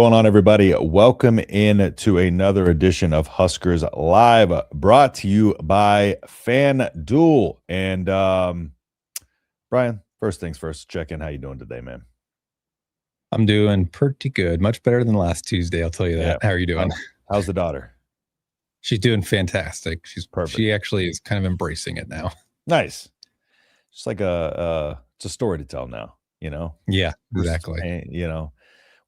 going on, everybody? Welcome in to another edition of Huskers Live, brought to you by FanDuel. And Brian, first things first, check in. How you doing today, man? I'm doing pretty good. Much better than last Tuesday, I'll tell you that. Yeah. How are you doing? How's the daughter? She's doing fantastic. She's perfect. She actually is kind of embracing it now. Nice. Just like it's a story to tell now, you know? Yeah, exactly.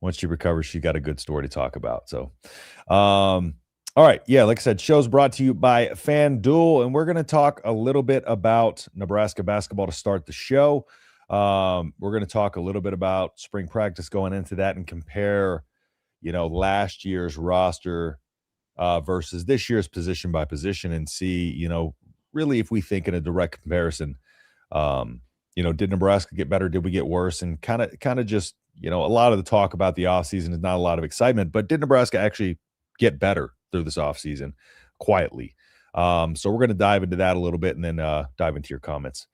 Once she recovers, she got a good story to talk about. So, all right. Yeah, like I said, show's brought to you by FanDuel, and we're going to talk a little bit about Nebraska basketball to start the show. We're going to talk a little bit about spring practice going into that and compare, last year's roster versus this year's position by position and see, really if we think in a direct comparison, did Nebraska get better? Did we get worse? And kind of just, a lot of the talk about the offseason is not a lot of excitement, but did Nebraska actually get better through this offseason quietly? So we're going to dive into that a little bit and then dive into your comments,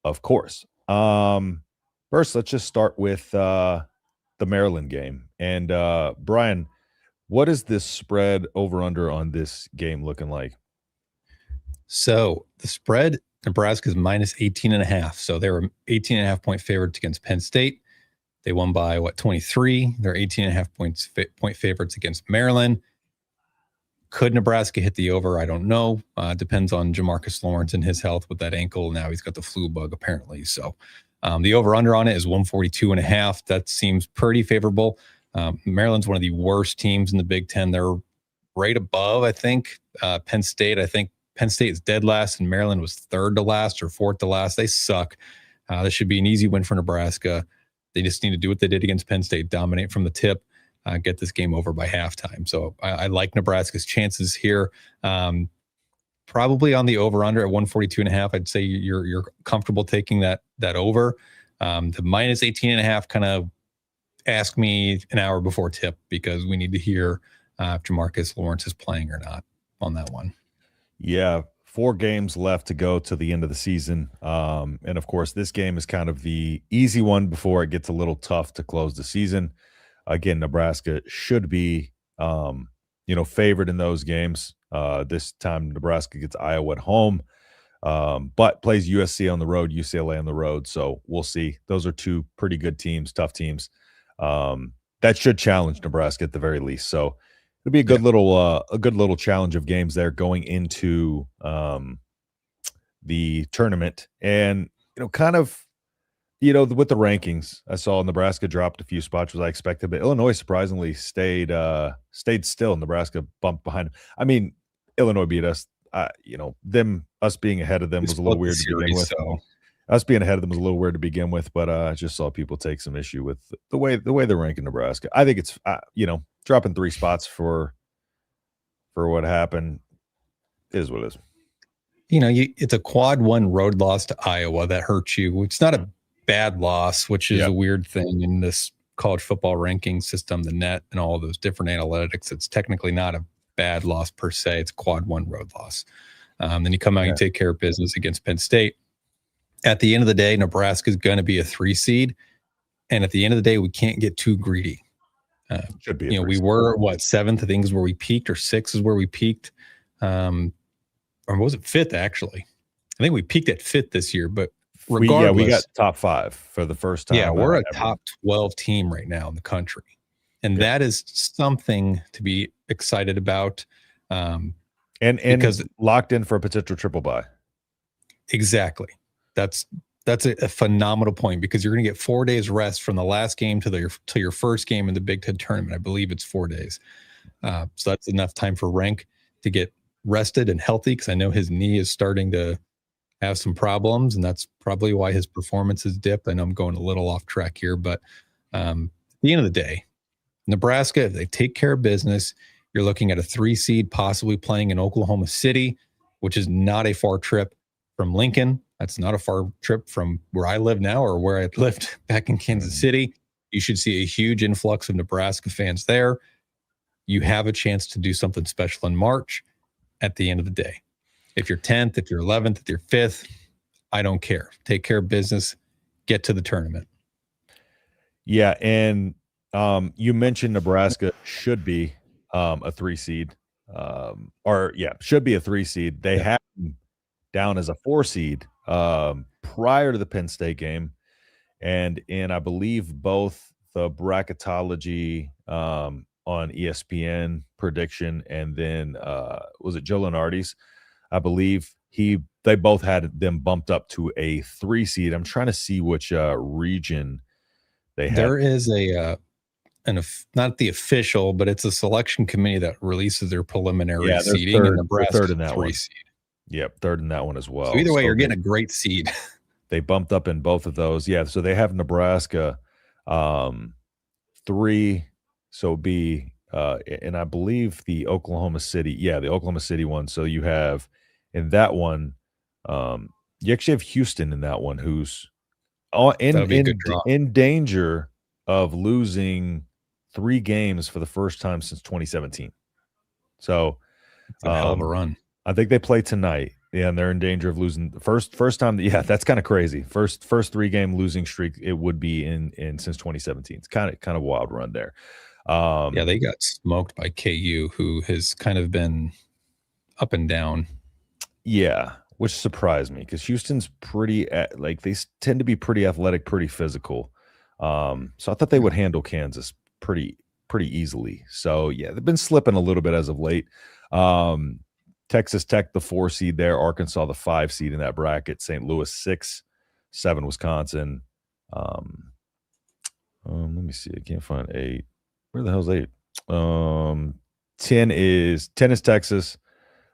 of course. First, let's just start with the Maryland game. And Brian, what is this spread over-under on this game looking like? So the spread, Nebraska's minus 18.5. So they were 18.5 point favorites against Penn State. They won by 23. They're 18.5 point favorites against Maryland. Could Nebraska hit the over? I don't know. Depends on Jamarcus Lawrence and his health with that ankle. Now he's got the flu bug apparently. So the over-under on it is 142.5. That seems pretty favorable. Maryland's one of the worst teams in the Big Ten. They're right above, I think, Penn State. I think Penn State is dead last and Maryland was third to last or fourth to last. They suck. This should be an easy win for Nebraska. They just need to do what they did against Penn State, dominate from the tip, get this game over by halftime. So I like Nebraska's chances here. Probably on the over-under at 142.5. I'd say you're comfortable taking that over. The minus 18.5 kind of ask me an hour before tip because we need to hear if Jamarcus Lawrence is playing or not on that one. Yeah, 4 games left to go to the end of the season. And, of course, this game is kind of the easy one before it gets a little tough to close the season. Again, Nebraska should be, favored in those games. This time Nebraska gets Iowa at home, but plays USC on the road, UCLA on the road. So we'll see. Those are 2 pretty good teams, tough teams. That should challenge Nebraska at the very least. So it'll be a good little challenge of games there going into the tournament. And with the rankings, I saw Nebraska dropped a few spots as I expected, but Illinois surprisingly stayed still. Nebraska bumped behind. I mean, Illinois beat us. Us being ahead of them was a little weird to begin with. Us being ahead of them was a little weird to begin with, but I just saw people take some issue with the way they're ranking Nebraska. I think it's dropping 3 spots for what happened is what it is. It's a quad 1 road loss to Iowa that hurts you. It's not a bad loss, which is a weird thing in this college football ranking system, the net and all those different analytics. It's technically not a bad loss per se. It's a quad 1 road loss. Then you come out and take care of business against Penn State. At the end of the day, Nebraska is going to be a 3 seed. And at the end of the day, we can't get too greedy. Should be. We were 7th, I think is where we peaked, or 6th is where we peaked. Or was it 5th, actually? I think we peaked at 5th this year, but regardless. We got top 5 for the first time. Yeah, we're a top 12 team right now in the country. And that is something to be excited about. And because locked in for a potential triple bye. Exactly. That's a phenomenal point because you're going to get 4 days rest from the last game to your first game in the Big Ten tournament. I believe it's 4 days. So that's enough time for Rank to get rested and healthy because I know his knee is starting to have some problems, and that's probably why his performance has dipped. I know I'm going a little off track here, but at the end of the day, Nebraska, if they take care of business, you're looking at a 3 seed possibly playing in Oklahoma City, which is not a far trip from Lincoln. That's not a far trip from where I live now or where I lived back in Kansas City. You should see a huge influx of Nebraska fans there. You have a chance to do something special in March at the end of the day. If you're 10th, if you're 11th, if you're 5th, I don't care. Take care of business, get to the tournament. Yeah, and You mentioned Nebraska should be a 3 seed. Should be a 3 seed. They Yeah. had them down as a 4 seed prior to the Penn State game. And in, I believe, both the bracketology on ESPN prediction and then was it Joe Lunardi's? I believe they both had them bumped up to a 3 seed. I'm trying to see which region they had. There is not the official, but it's a selection committee that releases their preliminary seeding, and Nebraska third in that 3 one. seed. Yep, third in that one as well. So either way, you're getting a great seed. They bumped up in both of those. Yeah, so they have Nebraska 3, so be and I believe the Oklahoma City one. So you have in that one, you actually have Houston in that one, who's in danger of losing 3 games for the first time since 2017. So it's a hell of a run. I think they play tonight. Yeah, and they're in danger of losing the first time. Yeah, that's kind of crazy. First 3-game losing streak it would be in since 2017. It's kind of wild run there. They got smoked by KU, who has kind of been up and down. Yeah, which surprised me because Houston's pretty they tend to be pretty athletic, pretty physical. So I thought they would handle Kansas pretty easily. So yeah, they've been slipping a little bit as of late. Texas Tech, the 4 seed there. Arkansas, the 5 seed in that bracket. St. Louis, 6, 7 Wisconsin. Let me see. I can't find 8. Where the hell's 8? 10 is Texas.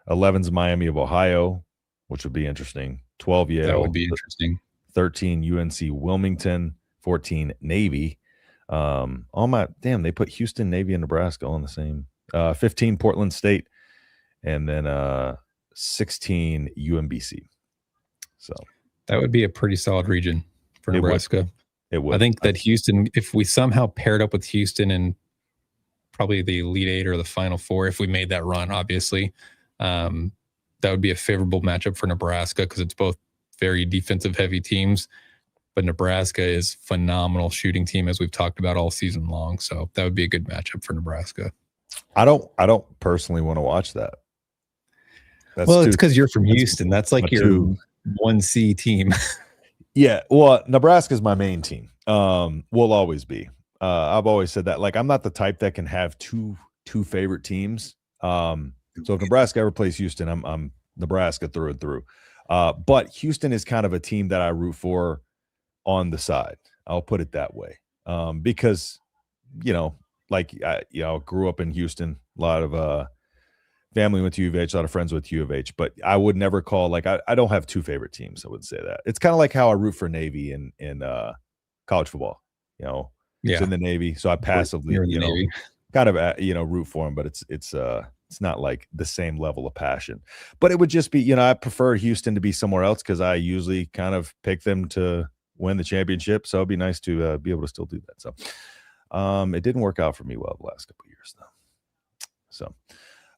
11's Miami of Ohio, which would be interesting. 12 Yale. That would be interesting. 13 UNC Wilmington. 14 Navy. They put Houston, Navy, and Nebraska all in the same. 15 Portland State. And then 16 UMBC. So that would be a pretty solid region for Nebraska. It would. I think that Houston, if we somehow paired up with Houston in probably the Elite 8 or the Final 4, if we made that run, obviously, that would be a favorable matchup for Nebraska because it's both very defensive heavy teams. But Nebraska is phenomenal shooting team, as we've talked about all season long. So that would be a good matchup for Nebraska. I don't personally want to watch that. It's because you're from Houston. That's like your 1C team. Yeah. Well, Nebraska's my main team. Will always be. I've always said that. Like, I'm not the type that can have two favorite teams. So if Nebraska ever plays Houston, I'm Nebraska through and through. But Houston is kind of a team that I root for on the side. I'll put it that way. Because, I grew up in Houston. A lot of family went to U of H, a lot of friends with U of H, but I would never call I don't have 2 favorite teams. I would say that. It's kind of like how I root for Navy in college football. It's in the Navy, so I passively kind of root for them, but it's not like the same level of passion. But it would just be I prefer Houston to be somewhere else because I usually kind of pick them to win the championship. So it'd be nice to be able to still do that. So it didn't work out for me well the last couple of years though. So.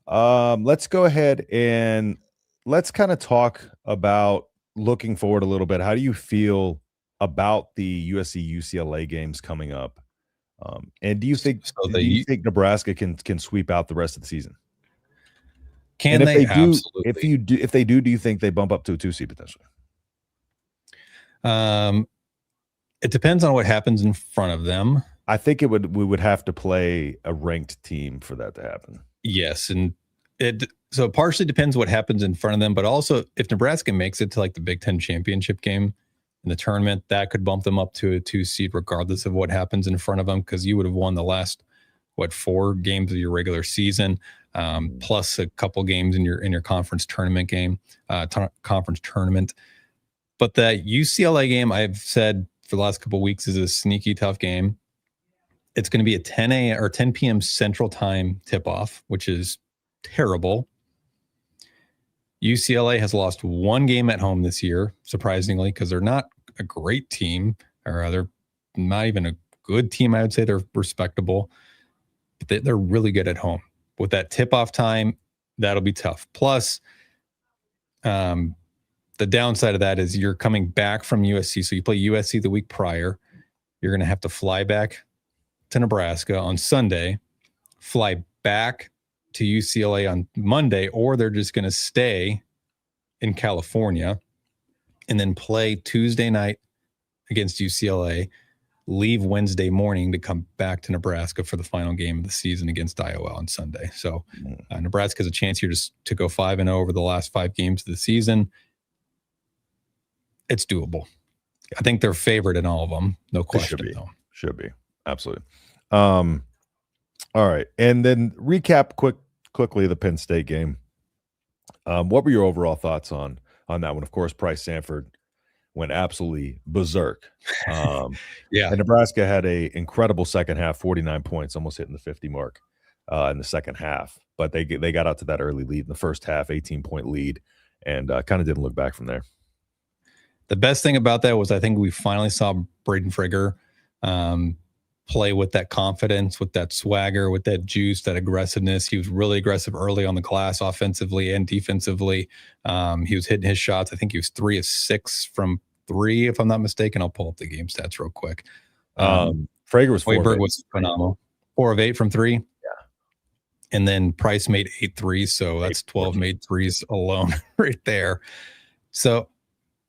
Let's go ahead and let's kind of talk about looking forward a little bit. How do you feel about the USC UCLA games coming up? And do you think Nebraska can sweep out the rest of the season? If they do you think they bump up to a 2 seed potentially? It depends on what happens in front of them. I think we would have to play a ranked team for that to happen. Yes, and it partially depends what happens in front of them, but also if Nebraska makes it to like the Big Ten championship game in the tournament, that could bump them up to a 2 seed regardless of what happens in front of them because you would have won the last 4 games of your regular season, plus a couple games in your conference tournament game, conference tournament. But that UCLA game, I've said for the last couple of weeks, is a sneaky tough game. It's going to be a 10 a.m. or 10 p.m. Central Time tip-off, which is terrible. UCLA has lost 1 game at home this year, surprisingly, because they're not a great team, or they're not even a good team. I would say they're respectable, but they're really good at home. With that tip-off time, that'll be tough. Plus, the downside of that is you're coming back from USC. So you play USC the week prior. You're going to have to fly back to Nebraska on Sunday, fly back to UCLA on Monday, or they're just going to stay in California and then play Tuesday night against UCLA, leave Wednesday morning to come back to Nebraska for the final game of the season against Iowa on Sunday. So Nebraska has a chance here to go 5-0 over the last 5 games of the season. It's doable. I think they're favored in all of them. No question. Should be. Absolutely. All right. And then recap quickly the Penn State game. What were your overall thoughts on that one? Of course, Price Sanford went absolutely berserk. And Nebraska had a incredible second half, 49 points, almost hitting the 50 mark in the second half. But they got out to that early lead in the first half, 18-point lead, and kind of didn't look back from there. The best thing about that was I think we finally saw Braden Frigger play with that confidence, with that swagger, with that juice, that aggressiveness. He was really aggressive early on the glass, offensively and defensively. He was hitting his shots. I think he was 3 of 6 from 3, if I'm not mistaken. I'll pull up the game stats real quick. Frigger was 4 Hoiberg was phenomenal. 4 of 8 from 3. Yeah. And then Price made 8 threes, so that's 12 made threes alone right there. So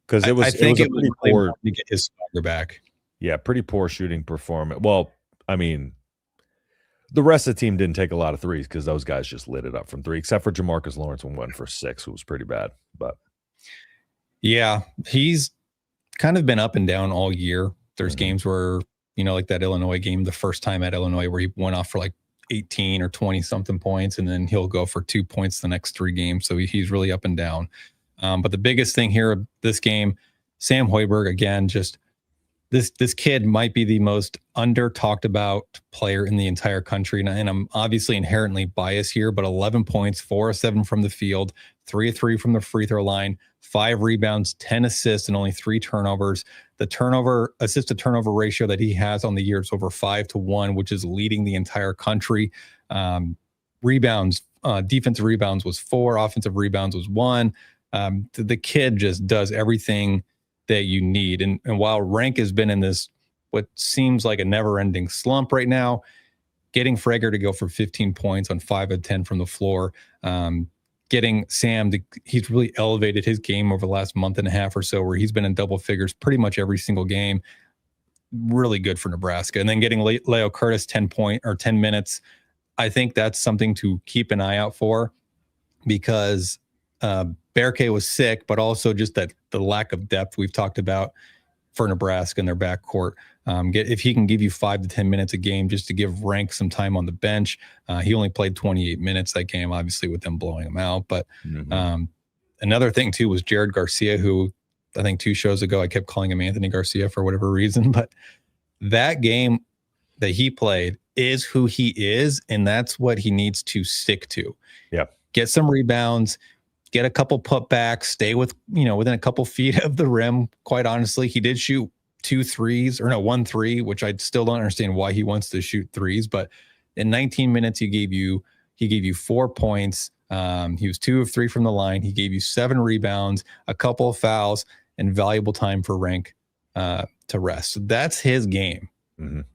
because I think it was pretty poor to get his swagger back. Yeah, pretty poor shooting performance. Well, I mean, the rest of the team didn't take a lot of threes because those guys just lit it up from 3, except for Jamarcus Lawrence when went for 6, who was pretty bad. But yeah, he's kind of been up and down all year. There's games where, like that Illinois game, the first time at Illinois where he went off for like 18 or 20 something points, and then he'll go for 2 points the next 3 games. So he's really up and down. But the biggest thing here, this game, Sam Hoiberg, again, just this kid might be the most under talked about player in the entire country. And I'm obviously inherently biased here, but 11 points, 4 of 7 from the field, 3 of 3 from the free throw line, 5 rebounds, 10 assists, and only 3 turnovers. The assist to turnover ratio that he has on the year is over 5-1, which is leading the entire country. Rebounds, defensive rebounds was 4, offensive rebounds was 1. The kid just does everything that you need. And while Rank has been in this, what seems like a never-ending slump right now, getting Frigger to go for 15 points on 5 of 10 from the floor, getting Sam he's really elevated his game over the last month and a half or so, where he's been in double figures pretty much every single game. Really good for Nebraska. And then getting Leo Curtis 10 minutes. I think that's something to keep an eye out for, because Bearcay was sick, but also just the lack of depth we've talked about for Nebraska in their backcourt. If he can give you 5 to 10 minutes a game just to give Rank some time on the bench. He only played 28 minutes that game, obviously with them blowing him out. But another thing too was Jared Garcia, who I think 2 shows ago I kept calling him Anthony Garcia for whatever reason. But that game that he played is who he is, and that's what he needs to stick to. Yeah, get some rebounds, get a couple putbacks, stay within a couple feet of the rim. Quite honestly, he did shoot 1 3, which I still don't understand why he wants to shoot threes. But in 19 minutes, he gave you 4 points. He was 2 of 3 from the line. He gave you 7 rebounds, a couple of fouls, and valuable time for Rank to rest. So that's his game.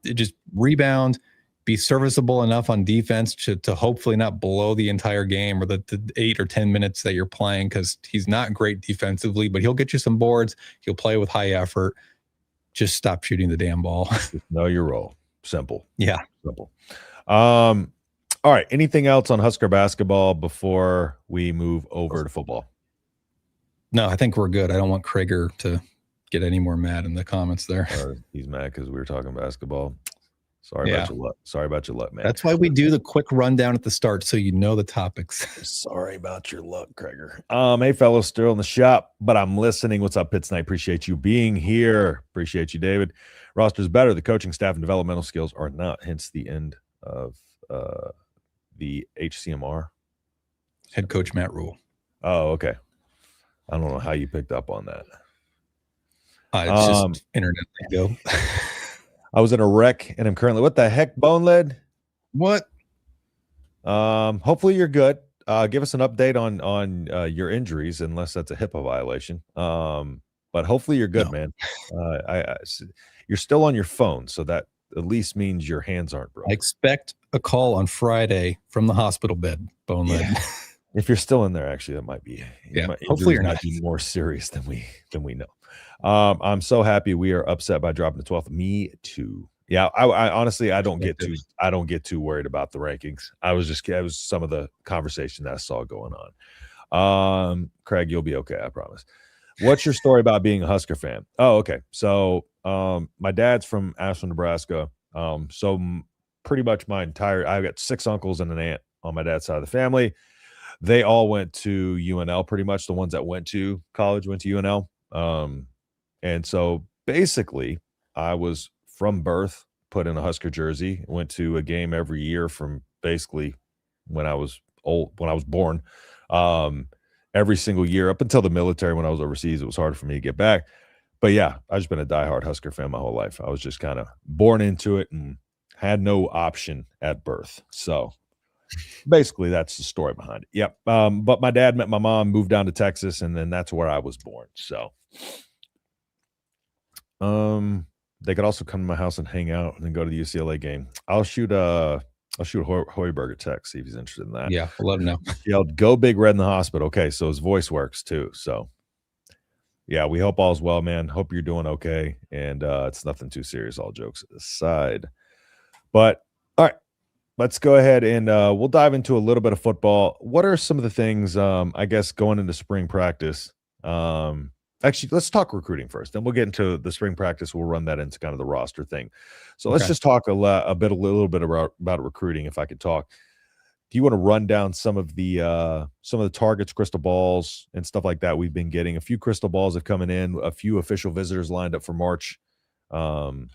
Just rebound, be serviceable enough on defense to hopefully not blow the entire game or the 8 or 10 minutes that you're playing, because he's not great defensively, but he'll get you some boards. He'll play with high effort. Just stop shooting the damn ball. Know your role. Simple. Yeah. Simple. All right. Anything else on Husker basketball before we move over to football? No, I think we're good. I don't want Krieger to get any more mad in the comments there. He's mad because we were talking basketball. Sorry about your luck, man. That's why we do the quick rundown at the start, so you know the topics. Sorry about your luck, Krieger. Hey, fellas, still in the shop, but I'm listening. What's up, Pitts? And I appreciate you being here. Appreciate you, David. Roster's better. The coaching staff and developmental skills are not. Hence the end of the HCMR. Head coach Matt Rule. Oh, okay. I don't know how you picked up on that. It's just internet lingo. I was in a wreck, and I'm currently, what the heck, Bone Led? What? Hopefully you're good. Give us an update on your injuries, unless that's a HIPAA violation. But hopefully you're good, man. You're still on your phone, so that at least means your hands aren't I broken. expect a call on Friday from the hospital bed, bone lead. Yeah. If you're still in there, actually, that might be Hopefully you're might not. be more serious than we know. I'm so happy we are upset by dropping to 12th. Me too. Yeah, I honestly I don't get too worried about the rankings. It was some of the conversation that I saw going on. Craig, you'll be okay, I promise. What's your story about being a Husker fan? Oh, okay. So, my dad's from Ashland, Nebraska. Pretty much I've got 6 uncles and an aunt on my dad's side of the family. They all went to UNL, pretty much the ones that went to college went to UNL. And so basically, I was from birth put in a Husker jersey, went to a game every year from basically when I was born. Every single year up until the military. When I was overseas, it was harder for me to get back. But yeah, I've just been a diehard Husker fan my whole life. I was just kind of born into it and had no option at birth. So basically, that's the story behind it. Yep. But my dad met my mom, moved down to Texas, and then that's where I was born. So, they could also come to my house and hang out and then go to the UCLA game. I'll shoot Hoiberg a text, see if he's interested in that. Yeah, we'll let him know. Yelled, "Go Big Red in the hospital." Okay, so his voice works too. So, yeah, we hope all's well, man. Hope you're doing okay, and it's nothing too serious. All jokes aside, but all right. Let's go ahead and we'll dive into a little bit of football. What are some of the things, I guess, going into spring practice? Actually, let's talk recruiting first. Then we'll get into the spring practice. We'll run that into kind of the roster thing. So let's just talk a little bit about recruiting, if I could talk. Do you want to run down some of the targets, crystal balls, and stuff like that we've been getting? A few crystal balls have coming in. A few official visitors lined up for March. So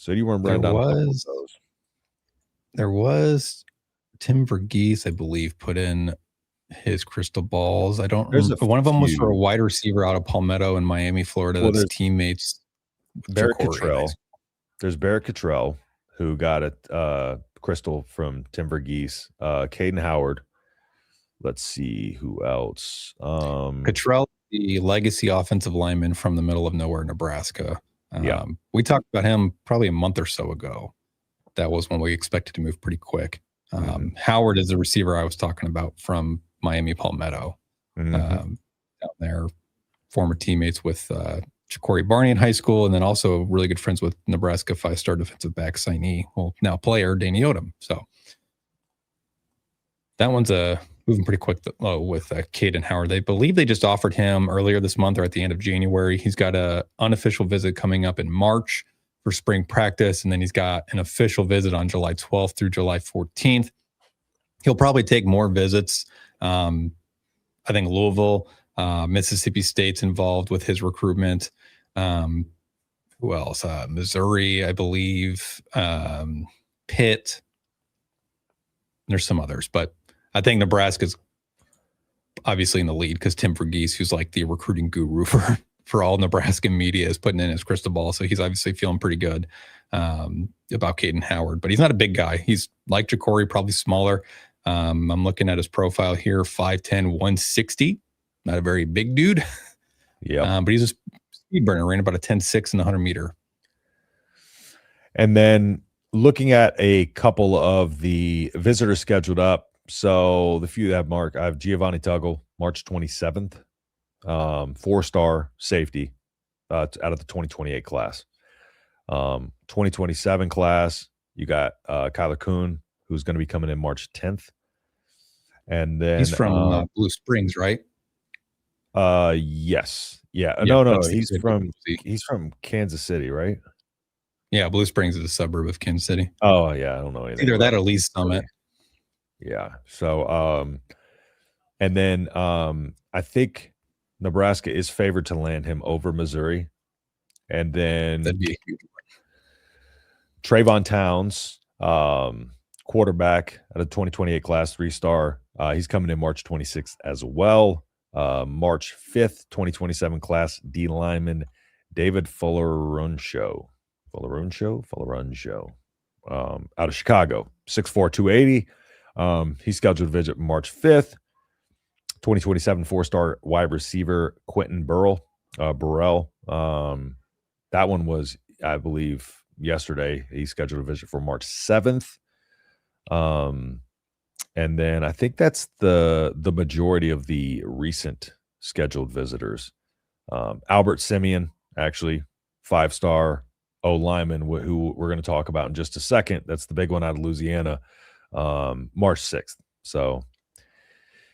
do you want to run down a couple of those? There was Tim Verghese, I believe, put in his crystal balls. I don't remember. One of them was for a wide receiver out of Palmetto in Miami, Florida. That's teammates. Barrett Cottrell. There's Barrett Cottrell, who got a crystal from Tim Verghese. Caden Howard. Let's see who else. Cottrell, the legacy offensive lineman from the middle of nowhere, Nebraska. We talked about him probably a month or so ago. That was when we expected to move pretty quick. Howard is the receiver I was talking about from Miami Palmetto. Down there, former teammates with Ja'Cory Barney in high school, and then also really good friends with Nebraska 5-star defensive back signee, now player Danny Odom. So that one's moving pretty quick with Caden Howard. They believe they just offered him earlier this month or at the end of January. He's got an unofficial visit coming up in March for spring practice, and then he's got an official visit on July 12th through July 14th. He'll probably take more visits. I think Louisville, Mississippi State's involved with his recruitment. Who else? Missouri, I believe. Pitt. There's some others, but I think Nebraska's obviously in the lead because Tim Verghese, who's like the recruiting guru for all Nebraska media, is putting in his crystal ball. So he's obviously feeling pretty good about Caden Howard, but he's not a big guy. He's like Ja'Cory, probably smaller. I'm looking at his profile here, 5'10", 160. Not a very big dude. Yeah. But he's a speed burner, ran about a 10.6 in the 100-meter. And then looking at a couple of the visitors scheduled up. So the few that have Mark, I have Giovanni Tuggle, March 27th. 4-star safety out of the 2028 class. 2027 class, you got Kyler Kuhn, who's going to be coming in March 10th. And then he's from Blue Springs, right? Yes. Yeah. No. He's from Kansas City, right? Yeah, Blue Springs is a suburb of Kansas City. Oh, yeah. I don't know anything. Either that or Lee's Summit. Yeah. So and then I think Nebraska is favored to land him over Missouri. And then that'd be a huge one. Trayvon Towns, quarterback out of the 2028 class, 3-star. He's coming in March 26th as well. March 5th, 2027 class, D lineman David Fulleruncho. Out of Chicago, 6'4", 280. He's scheduled to visit March 5th. 2027 4-star wide receiver Quentin Burrell. That one was, I believe, yesterday. He scheduled a visit for March 7th. And then I think that's the majority of the recent scheduled visitors. Albert Simeon, actually, 5-star O lineman, who we're going to talk about in just a second. That's the big one out of Louisiana, March 6th. So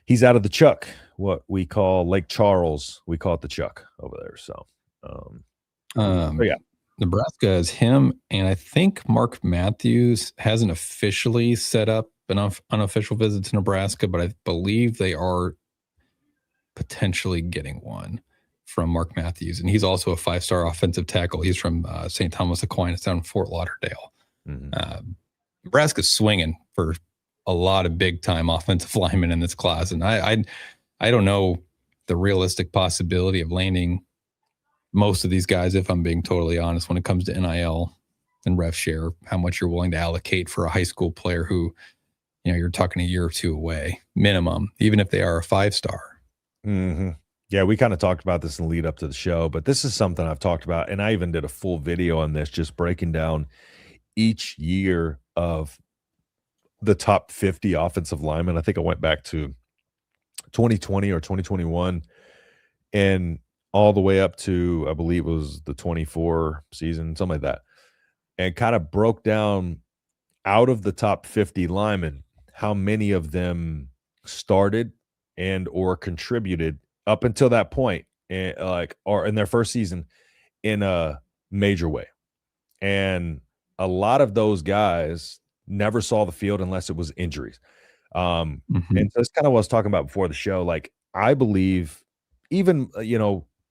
he's out of the Chuck, what we call Lake Charles. We call it the Chuck over there. So, yeah. Nebraska is him, and I think Mark Matthews hasn't officially set up an unofficial visit to Nebraska, but I believe they are potentially getting one from Mark Matthews, and he's also a 5-star offensive tackle. He's from St. Thomas Aquinas down in Fort Lauderdale. Nebraska's swinging for a lot of big-time offensive linemen in this class, and I don't know the realistic possibility of landing most of these guys, if I'm being totally honest, when it comes to NIL and rev share, how much you're willing to allocate for a high school player who, you're talking a year or two away minimum, even if they are a 5-star. Yeah, we kind of talked about this in the lead up to the show, but this is something I've talked about, and I even did a full video on this, just breaking down each year of the top 50 offensive linemen. I think I went back to 2020 or 2021 and all the way up to, I believe it was the 24 season, something like that, and kind of broke down out of the top 50 linemen, how many of them started and or contributed up until that point, or in their first season in a major way. And a lot of those guys never saw the field unless it was injuries. And so that's kind of what I was talking about before the show. Like, I believe even,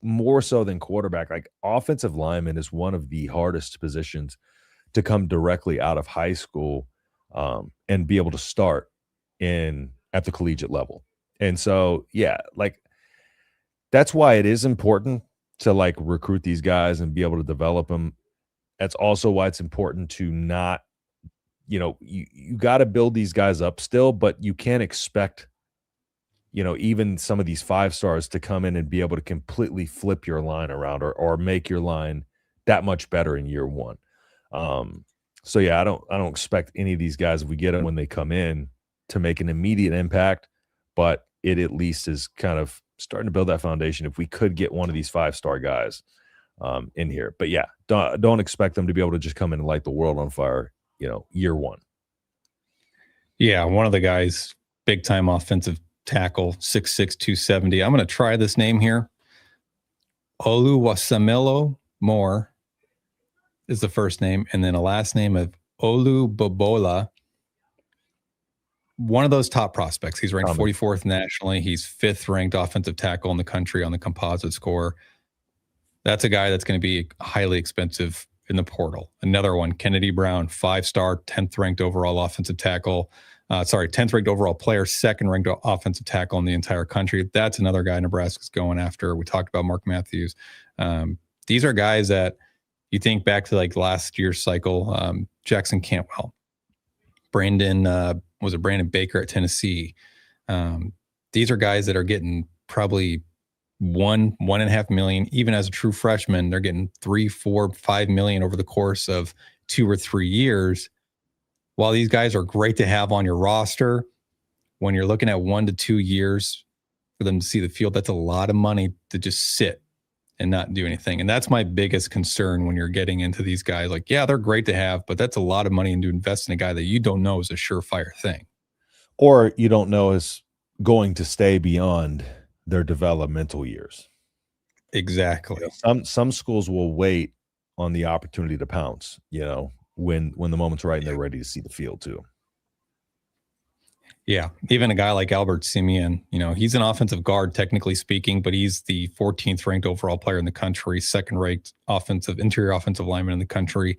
more so than quarterback, like offensive lineman is one of the hardest positions to come directly out of high school and be able to start at the collegiate level. And so, yeah, like that's why it is important to like recruit these guys and be able to develop them. That's also why it's important to not, you got to build these guys up still, but you can't expect, even some of these 5-stars to come in and be able to completely flip your line around or make your line that much better in year one. So yeah, I don't expect any of these guys, if we get them when they come in, to make an immediate impact, but it at least is kind of starting to build that foundation if we could get one of these 5-star guys in here. But yeah, don't expect them to be able to just come in and light the world on fire, year one. Yeah, one of the guys, big time offensive tackle, 6'6", 270. I'm going to try this name here. Oluwasamelo Moore is the first name, and then a last name of Olubobola. One of those top prospects. He's ranked 44th nationally. He's 5th ranked offensive tackle in the country on the composite score. That's a guy that's going to be highly expensive in the portal. Another one, Kennedy Brown, 5-star, 10th ranked overall offensive tackle. 10th ranked overall player, 2nd ranked offensive tackle in the entire country. That's another guy Nebraska's going after. We talked about Mark Matthews. These are guys that you think back to like last year's cycle. Jackson Cantwell, Brandon Baker at Tennessee. These are guys that are getting probably $1.5 million. Even as a true freshman, they're getting $3, $4, $5 million over the course of 2 or 3 years. While these guys are great to have on your roster, when you're looking at 1 to 2 years for them to see the field, that's a lot of money to just sit and not do anything. And that's my biggest concern when you're getting into these guys. Like, yeah, they're great to have, but that's a lot of money to invest in a guy that you don't know is a surefire thing. Or you don't know is going to stay beyond their developmental years. Exactly. Some schools will wait on the opportunity to pounce, when the moment's right and they're ready to see the field too. Yeah. Even a guy like Albert Simeon, he's an offensive guard, technically speaking, but he's the 14th ranked overall player in the country, 2nd ranked interior offensive lineman in the country.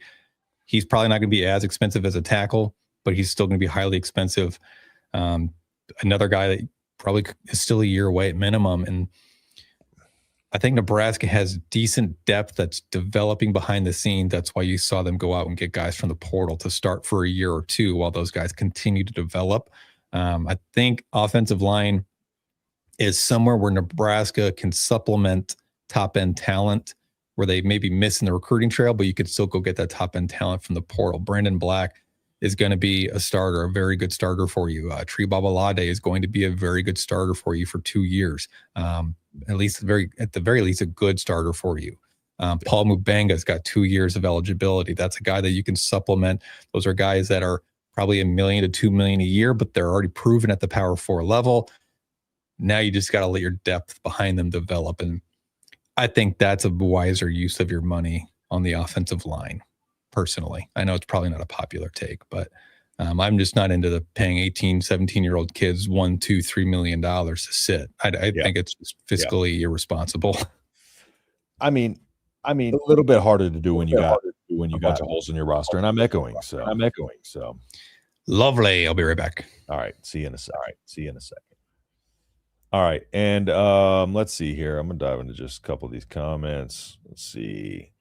He's probably not going to be as expensive as a tackle, but he's still going to be highly expensive. Another guy that probably is still a year away at minimum. And I think Nebraska has decent depth that's developing behind the scenes. That's why you saw them go out and get guys from the portal to start for a year or two while those guys continue to develop. I think offensive line is somewhere where Nebraska can supplement top-end talent where they may be missing the recruiting trail, but you could still go get that top end talent from the portal. Brandon Black is going to be a starter, a very good starter for you. Tree Babalade is going to be a very good starter for you for 2 years. At the very least, a good starter for you. Paul Mubanga's got 2 years of eligibility. That's a guy that you can supplement. Those are guys that are probably $1 million to $2 million a year, but they're already proven at the Power 4 level. Now you just got to let your depth behind them develop. And I think that's a wiser use of your money on the offensive line, personally. I know it's probably not a popular take, but I'm just not into the paying 18, 17-year-old kids $1, $2, $3 million to sit. I think it's just fiscally irresponsible. I mean, a little bit harder to do when you got a bunch of holes in your roster, and I'm echoing. So Lovely. I'll be right back. All right. See you in a second. All right, and let's see here. I'm gonna dive into just a couple of these comments. Let's see.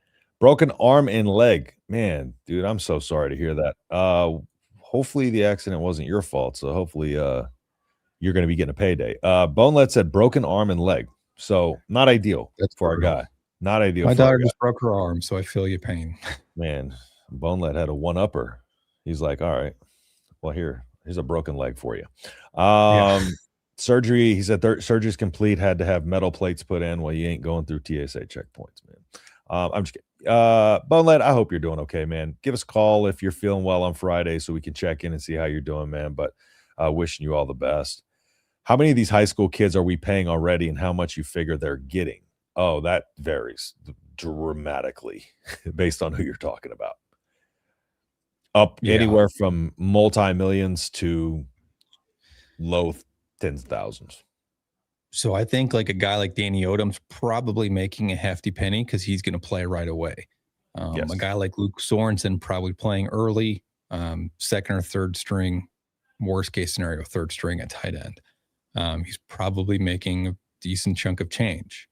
Broken arm and leg, man, dude. I'm so sorry to hear that. Hopefully the accident wasn't your fault. So hopefully you're gonna be getting a payday. Bonelet said broken arm and leg, so not ideal for our guy. Not ideal. My daughter just broke her arm, so I feel your pain. Man, Bonelet had a one-upper. He's like, all right, well, here's a broken leg for you. Surgery, he said surgery's complete, had to have metal plates put in. Well, you ain't going through TSA checkpoints, man. I'm just kidding. Bonelet, I hope you're doing okay, man. Give us a call if you're feeling well on Friday so we can check in and see how you're doing, man. But wishing you all the best. How many of these high school kids are we paying already, and how much you figure they're getting? Oh, that varies dramatically based on who you're talking about. Up anywhere from multi-millions to low tens of thousands. So I think like a guy like Danny Odom's probably making a hefty penny because he's going to play right away. A guy like Luke Sorensen probably playing early, second or third string, worst case scenario, third string at tight end. He's probably making a decent chunk of change.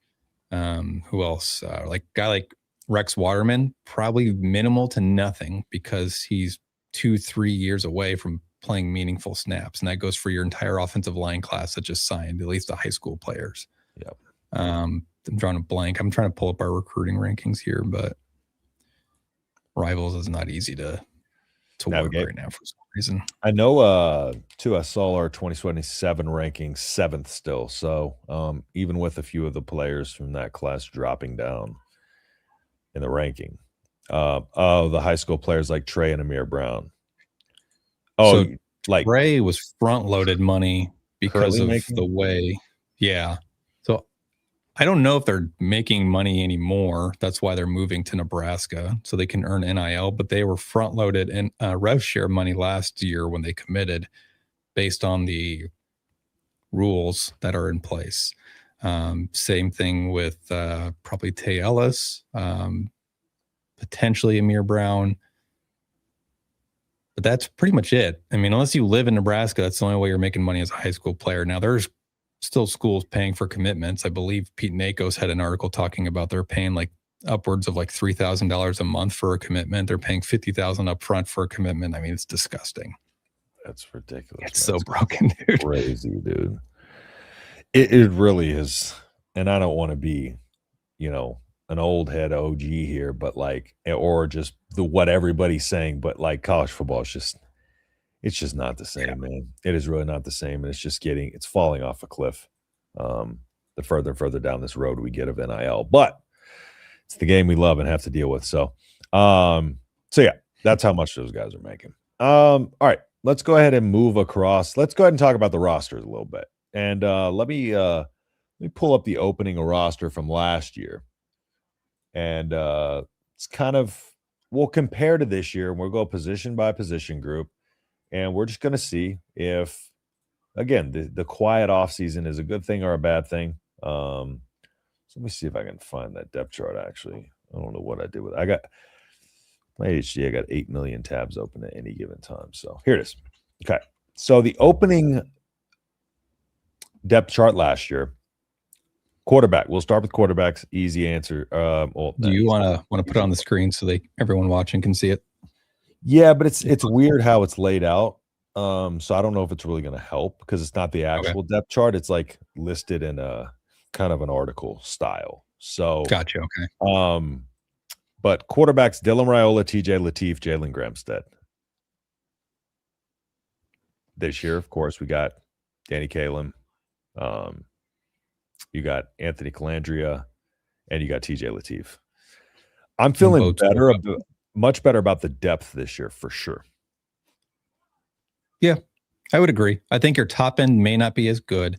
Who else? Like a guy like Rex Waterman, probably minimal to nothing because he's 2-3 years away from playing meaningful snaps. And that goes for your entire offensive line class that just signed, at least the high school players. Yep. I'm drawing a blank. I'm trying to pull up our recruiting rankings here, but Rivals is not easy to work right now for some reason. I know too, I saw our 2027 rankings 7th still. So even with a few of the players from that class dropping down in the ranking. The high school players like Trey and Amir Brown. Oh, so like Trey was front loaded money because of the way. Yeah. So I don't know if they're making money anymore. That's why they're moving to Nebraska so they can earn NIL, but they were front loaded and rev share money last year when they committed based on the rules that are in place. Same thing with probably Tay Ellis, potentially Amir Brown. But that's pretty much it. I mean, unless you live in Nebraska, that's the only way you're making money as a high school player. Now, there's still schools paying for commitments. I believe Pete Nakos had an article talking about they're paying like upwards of like $3,000 a month for a commitment. They're paying $50,000 up front for a commitment. I mean, it's disgusting. That's ridiculous. It's so broken, dude. Crazy, dude. It really is. And I don't want to be, an old head OG here, but like, or just what everybody's saying, but like college football is it's just not the same, man. It is really not the same. And it's falling off a cliff. The further and further down this road we get of NIL, but it's the game we love and have to deal with. So yeah, that's how much those guys are making. All right, let's go ahead and move across. Let's go ahead and talk about the rosters a little bit. And let me pull up the opening roster from last year. And it's kind of, we'll compare to this year, and we'll go position by position group. And we're just going to see if, again, the quiet offseason is a good thing or a bad thing. So let me see if I can find that depth chart, actually. I don't know what I did with it. I got my HD, I got 8 million tabs open at any given time. So here it is. Okay. So the opening depth chart last year, quarterback. We'll start with quarterbacks. Easy answer. Do you want to put it on the screen so everyone watching can see it? Yeah, but it's weird how it's laid out. So I don't know if it's really going to help because it's not the actual depth chart. It's like listed in a kind of an article style. So, Gotcha. Okay. but quarterbacks: Dylan Raiola, TJ Lateef, Jalen Gramstead. This year, of course, we got Danny Kalem, you got Anthony Calandria, and you got TJ Lateef. I'm feeling much better about the depth this year for sure. Yeah, I would agree. I think your top end may not be as good,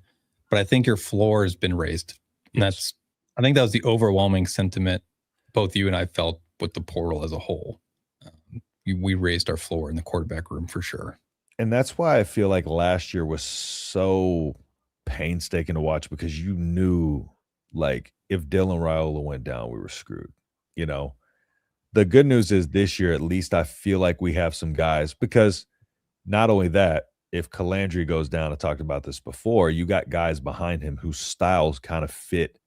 but I think your floor has been raised. And Yes. I think that was the overwhelming sentiment both you and I felt with the portal as a whole. We raised our floor in the quarterback room for sure. And that's why I feel like last year was so painstaking to watch, because you knew, like, if Dylan Raiola went down, we were screwed. You know, the good news is this year, at least I feel like we have some guys, because not only that, if Calandria goes down, I talked about this before, you got guys behind him whose styles kind of fit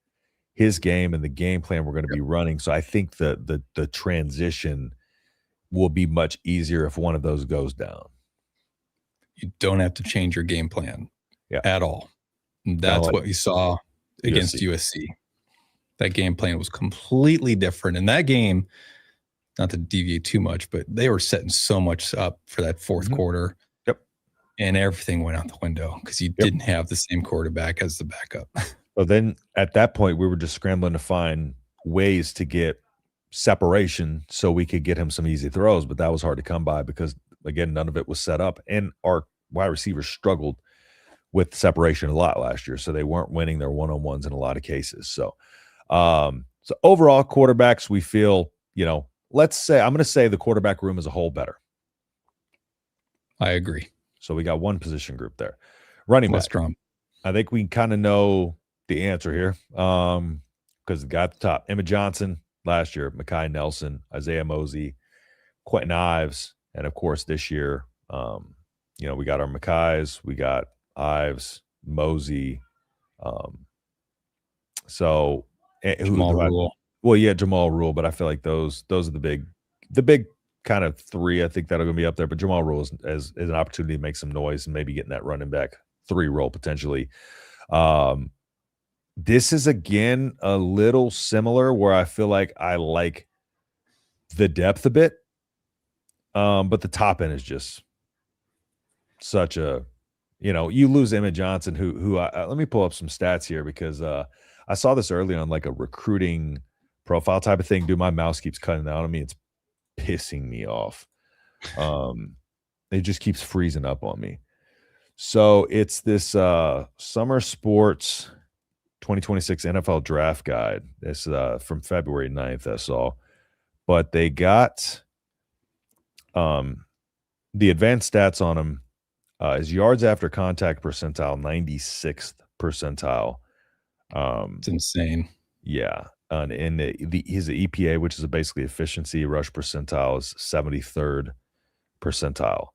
his game and the game plan we're going to be running. So I think the transition will be much easier if one of those goes down. You don't have to change your game plan at all. And that's what you saw against USC. That game plan was completely different. And that game, not to deviate too much, but they were setting so much up for that fourth quarter. Yep. And everything went out the window because you didn't have the same quarterback as the backup. So then at that point, we were just scrambling to find ways to get separation so we could get him some easy throws. But that was hard to come by because, again, none of it was set up. And our wide receivers struggled with separation a lot last year. So they weren't winning their one-on-ones in a lot of cases. So, so overall, quarterbacks, we feel, let's say, I'm going to say the quarterback room as a whole better. I agree. So we got one position group there. Running back. I think we kind of know the answer here because the guy at the top, Emmett Johnson last year, Mekhi Nelson, Isaiah Mosey, Quentin Ives, and of course this year, we got our Mekhi's, we got Ives, Mosey, Jamal Rule. Well, yeah, Jamal Rule, but I feel like those are the big kind of three. I think that are going to be up there. But Jamal Rule is an opportunity to make some noise and maybe getting that running back 3 role potentially. This is again a little similar where I feel like I like the depth a bit, but the top end is just such a, you lose Emmett Johnson, who let me pull up some stats here because I saw this early on like a recruiting profile type of thing. Dude, my mouse keeps cutting out on me. It's pissing me off. It just keeps freezing up on me. So it's this Summer Sports 2026 NFL Draft Guide. It's from February 9th, I saw. But they got the advanced stats on him. His yards after contact percentile, 96th percentile. It's insane. Yeah. And his EPA, which is basically efficiency rush percentile, is 73rd percentile.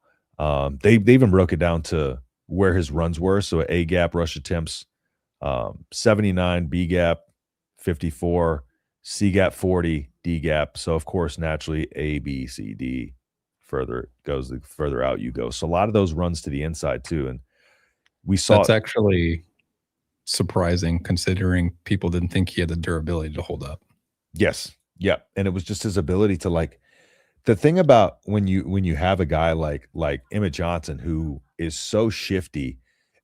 They even broke it down to where his runs were. So A gap rush attempts, 79, B gap 54, C gap 40, D gap. So of course, naturally A, B, C, D. Further it goes, the further out you go. So a lot of those runs to the inside too. And we saw that's actually surprising considering people didn't think he had the durability to hold up. Yes. Yeah. And it was just his ability to, like, the thing about when you have a guy like Emmett Johnson who is so shifty,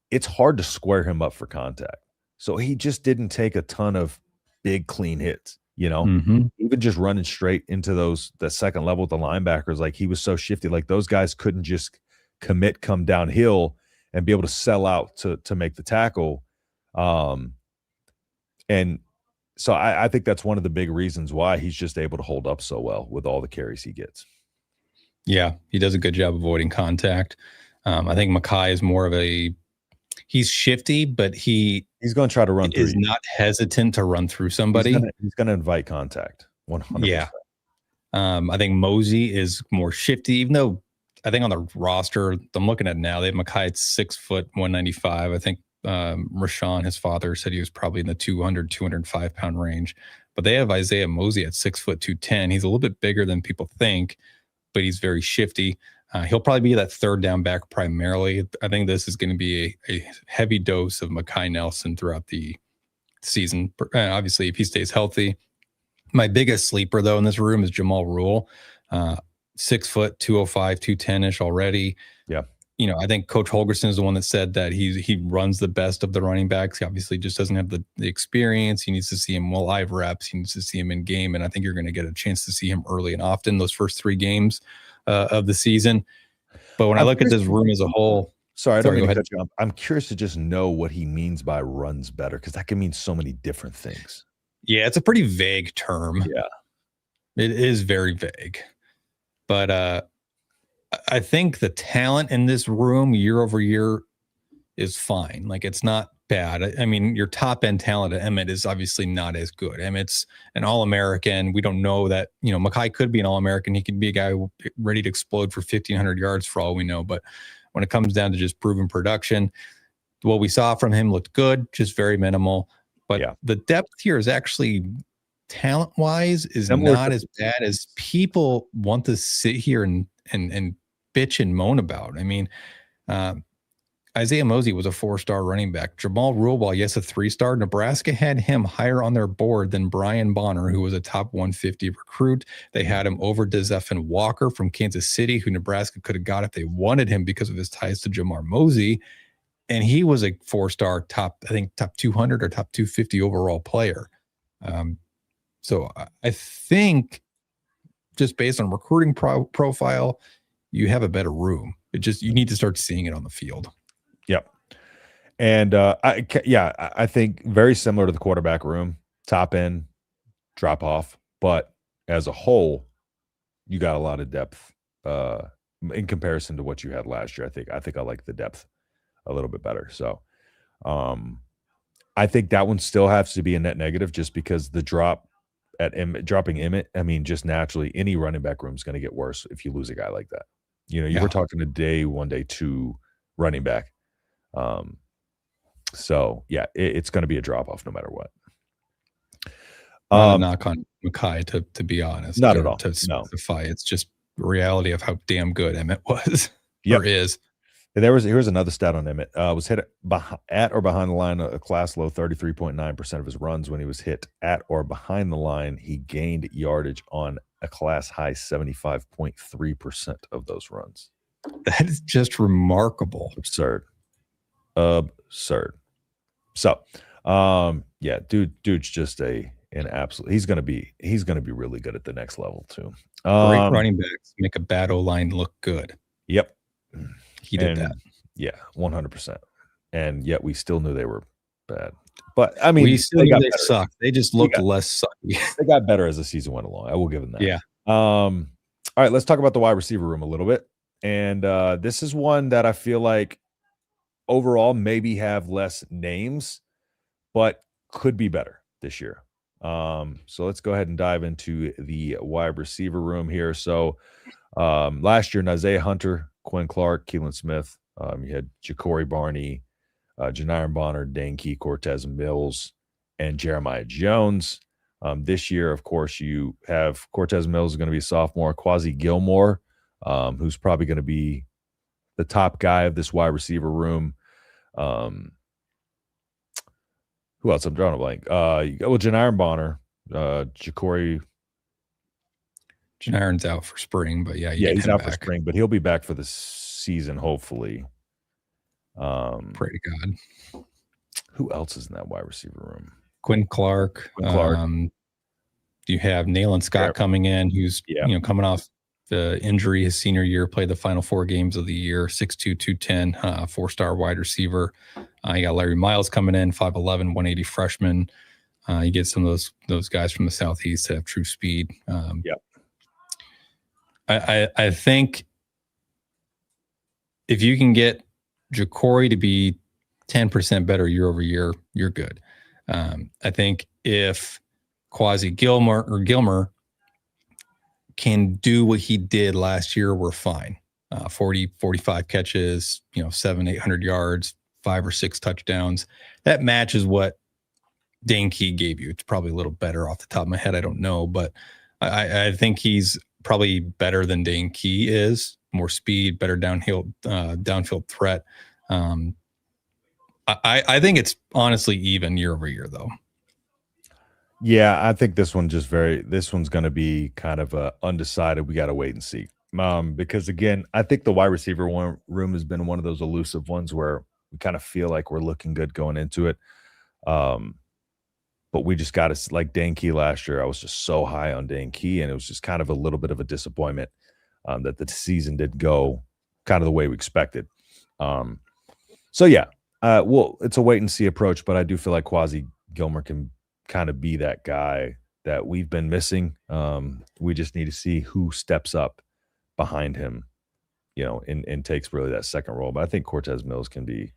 it's hard to square him up for contact. So he just didn't take a ton of big clean hits, even just running straight into the second level with the linebackers. Like, he was so shifty. Like, those guys couldn't just come downhill and be able to sell out to make the tackle. And so I think that's one of the big reasons why he's just able to hold up so well with all the carries he gets. Yeah, he does a good job avoiding contact. I think Mekhi is more of he's shifty, but he's going to try to run through. He's not hesitant to run through somebody. He's going to invite contact. 100%. Yeah. I think Mosey is more shifty, even though I think on the roster I'm looking at now, they have Mekhi at 6 foot 195. I think Rashawn, his father, said he was probably in the 205 pound range, but they have Isaiah Mosey at 6 foot 210. He's a little bit bigger than people think, but he's very shifty. He'll probably be that third down back primarily. I think this is going to be a heavy dose of Mekhi Nelson throughout the season. Obviously, if he stays healthy. My biggest sleeper, though, in this room is Jamal Rule. 6 foot, 205, 210-ish already. Yeah. I think Coach Holgerson is the one that said that he runs the best of the running backs. He obviously just doesn't have the experience. He needs to see him live reps. He needs to see him in game. And I think you're going to get a chance to see him early and often those first 3 games of the season. But when I look at this room as a whole. Sorry, I don't mean to cut you off. I'm curious to just know what he means by runs better, because that can mean so many different things. Yeah, it's a pretty vague term. Yeah. It is very vague. But I think the talent in this room year over year is fine. Like, it's not bad. I mean, your top end talent at Emmett is obviously not as good. Emmett's an All-American. We don't know that, Mackay could be an All-American. He could be a guy ready to explode for 1,500 yards for all we know. But when it comes down to just proven production, what we saw from him looked good, just very minimal. But the depth here is actually, talent-wise, is not as bad as people want to sit here and bitch and moan about. I mean, Isaiah Mosey was a 4-star running back. Jamal Rule, while yes, a 3-star, Nebraska had him higher on their board than Brian Bonner, who was a top 150 recruit. They had him over Dezeffin Walker from Kansas City, who Nebraska could have got if they wanted him because of his ties to Jamar Mosey. And he was a 4-star top 200 or top 250 overall player. So I think just based on recruiting profile, you have a better room. You need to start seeing it on the field. Yep. And I think very similar to the quarterback room, top end, drop off. But as a whole, you got a lot of depth in comparison to what you had last year. I think I like the depth a little bit better. So I think that one still has to be a net negative, just because the drop at dropping Emmett, I mean, just naturally any running back room is going to get worse if you lose a guy like that. You were talking a day 1, day 2 running back. So yeah, it's going to be a drop off no matter what. Not a knock on Mackay, to be honest. Not at all. To specify, it's just reality of how damn good Emmett was or is. And here's another stat on Emmett. Was hit at or behind the line a class low 33.9% of his runs. When he was hit at or behind the line, he gained yardage on a class high 75.3% of those runs. That is just remarkable. Absurd. So, dude's just an absolute. He's gonna be really good at the next level too. Great running backs make a bad O-line look good. Yep. He did that. Yeah, 100%. And yet we still knew they were bad. But I mean, we still knew they sucked. They just looked less sucky. They got better as the season went along. I will give them that. Yeah. All right, let's talk about the wide receiver room a little bit. And this is one that I feel like overall maybe have less names, but could be better this year. So let's go ahead and dive into the wide receiver room here. So last year, Nazea Hunter, Quinn Clark, Keelan Smith. You had Ja'Cory Barney, Janiron Bonner, Dane Key, Cortez Mills, and Jeremiah Jones. This year, of course, you have Cortez Mills is going to be a sophomore, Quasi Gilmore, who's probably going to be the top guy of this wide receiver room. Who else? I'm drawing a blank. Janiron Bonner, Ja'Cory. Janiron's out for spring, but he's out for spring, but he'll be back for the season, hopefully. Pray to God. Who else is in that wide receiver room? Quinn Clark. You have Nayland Scott coming in, who's coming off the injury his senior year, played the final 4 games of the year, 6'2", 210, 4-star wide receiver. You got Larry Miles coming in, 5'11", 180 freshman. You get some of those guys from the Southeast that have true speed. I think if you can get Ja'Cory to be 10% better year over year, you're good. I think if Quasi Gilmer can do what he did last year, we're fine. 45 catches, 700-800 yards, 5 or 6 touchdowns. That matches what Dane Key gave you. It's probably a little better off the top of my head. I don't know, but I think he's probably better than Dane Key is. More speed, better downfield threat. I think it's honestly even year over year, though. Yeah, I think this one's going to be kind of undecided. We got to wait and see. Because again, I think the wide receiver room has been one of those elusive ones where we kind of feel like we're looking good going into it. Um, but we just got to, like Dane Key last year. I was just so high on Dane Key, and it was just kind of a little bit of a disappointment that the season didn't go kind of the way we expected. So yeah, well, it's a wait and see approach, but I do feel like Quasi Gilmer can kind of be that guy that we've been missing. We just need to see who steps up behind him, and takes really that second role. But I think Cortez Mills can be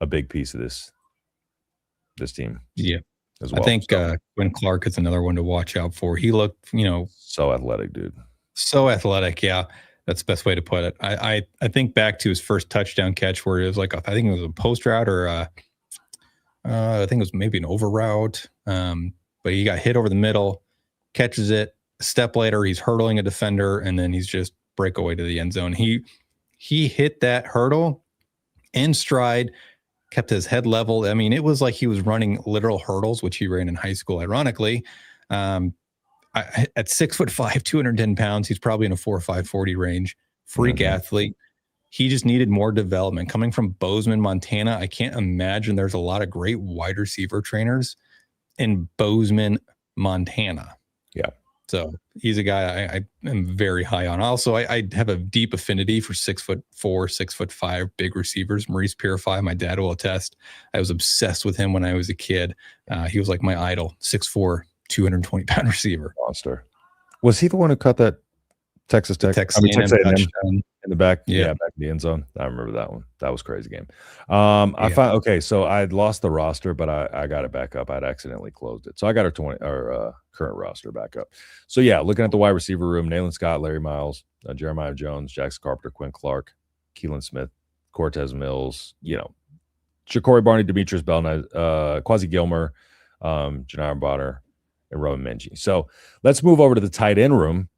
a big piece of this team. Yeah. As well. I think Quinn Clark is another one to watch out for. He looked, so athletic, dude. So athletic. Yeah. That's the best way to put it. I think back to his first touchdown catch where it was like, I think it was a post route or I think it was maybe an over route. But he got hit over the middle, catches it. A step later, he's hurdling a defender, and then he's just breakaway to the end zone. He hit that hurdle in stride, kept his head level. I mean, it was like he was running literal hurdles, which he ran in high school, ironically. At 6'5", 210 pounds, he's probably in a 4.5 40 range. Freak athlete. He just needed more development. Coming from Bozeman, Montana, I can't imagine there's a lot of great wide receiver trainers in Bozeman, Montana. Yeah. So he's a guy I am very high on. Also, I have a deep affinity for 6'4", 6'5" big receivers. Maurice Purify, my dad will attest. I was obsessed with him when I was a kid. He was like my idol, 6'4", 220-pound receiver. Monster. Was he the one who caught that Texas Tech? Texas A&M in the back, yeah, back in the end zone. I remember that one. That was a crazy game. I found so I'd lost the roster, but I got it back up. I'd accidentally closed it, so I got our current roster back up. So yeah, looking at the wide receiver room: Nayland Scott, Larry Miles, Jeremiah Jones, Jackson Carpenter, Quinn Clark, Keelan Smith, Cortez Mills. Ja'Cory Barney, Demetrius Bell, Quasi Gilmer, Janiah Bonner, and Roman Menji. So let's move over to the tight end room.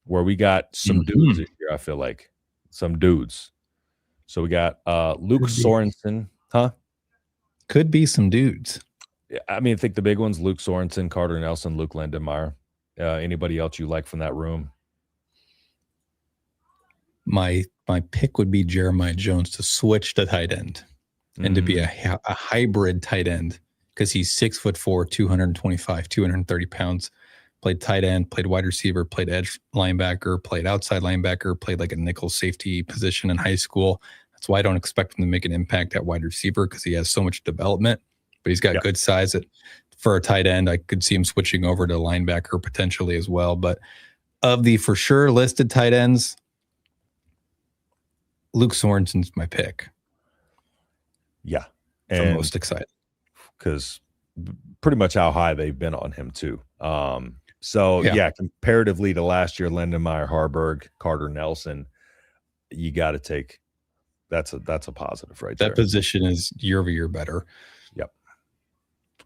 Where we got some dudes this year, I feel like some dudes. So we got Luke Sorensen, huh? Could be some dudes. Yeah, I mean, I think the big ones: Luke Sorensen, Carter Nelson, Luke Lindenmeyer. Anybody else you like from that room? My pick would be Jeremiah Jones to switch to tight end and to be a hybrid tight end because he's 6'4", 225, 230 pounds. Played tight end, played wide receiver, played edge linebacker, played outside linebacker, played like a nickel safety position in high school. That's why I don't expect him to make an impact at wide receiver because he has so much development, but he's got good size for a tight end. I could see him switching over to linebacker potentially as well. But of the for sure listed tight ends, Luke Sorensen's my pick. Yeah. I'm most excited. Because pretty much how high they've been on him too. So comparatively to last year, Lindenmeyer, Harburg, Carter Nelson, you got to take that's a positive right there. That position is year over year better. Yep.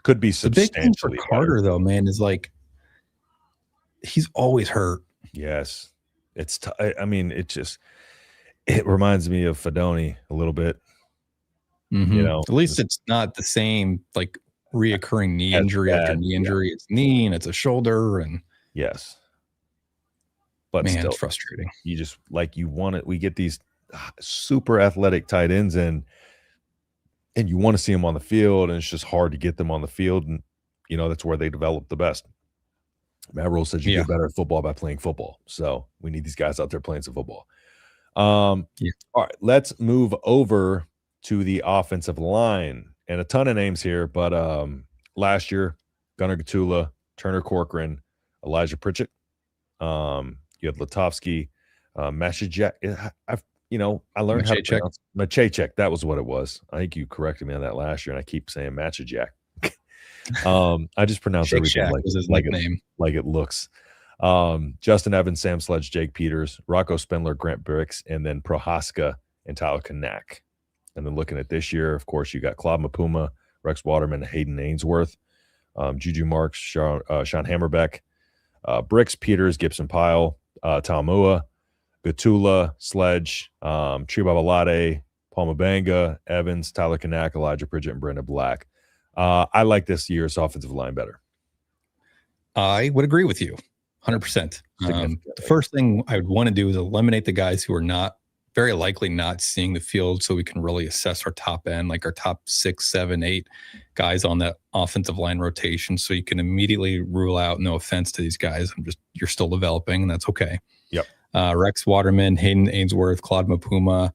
Could be substantially. The big thing for Carter though, man, is like he's always hurt. Yes. It's I mean, it reminds me of Fedoni a little bit. At least it's not the same like reoccurring knee injury after knee injury. It's knee and it's a shoulder and yes. But man, still, it's frustrating. You just you want it. We get these super athletic tight ends and you want to see them on the field, and it's just hard to get them on the field, and that's where they develop the best. Matt Rule says you get better at football by playing football. So we need these guys out there playing some football. All right, let's move over to the offensive line. And a ton of names here, but last year, Gunnar Gatula, Turner Corcoran, Elijah Pritchett. You had Latovsky, Mashajek. I learned how to pronounce Machacek. That was what it was. I think you corrected me on that last year, and I keep saying Machajek. I just pronounce everything like it looks. Justin Evans, Sam Sledge, Jake Peters, Rocco Spindler, Grant Bricks, and then Prohaska and Tyler Kanak. And then looking at this year, of course, you got Claude Mapuma, Rex Waterman, Hayden Ainsworth, Juju Marks, Sean Hammerbeck, Bricks, Peters, Gibson Pyle, Talmua, Gatula, Sledge, Tribabalade, Paul Mabanga, Evans, Tyler Kanak, Elijah Pridgett, and Brenda Black. I like this year's offensive line better. I would agree with you 100%. The first thing I would want to do is eliminate the guys who are not very likely not seeing the field so we can really assess our top end, like our top 6, 7, 8 guys on that offensive line rotation. So you can immediately rule out, no offense to these guys, you're still developing, and that's okay. Yep. Rex Waterman, Hayden Ainsworth, Claude Mapuma,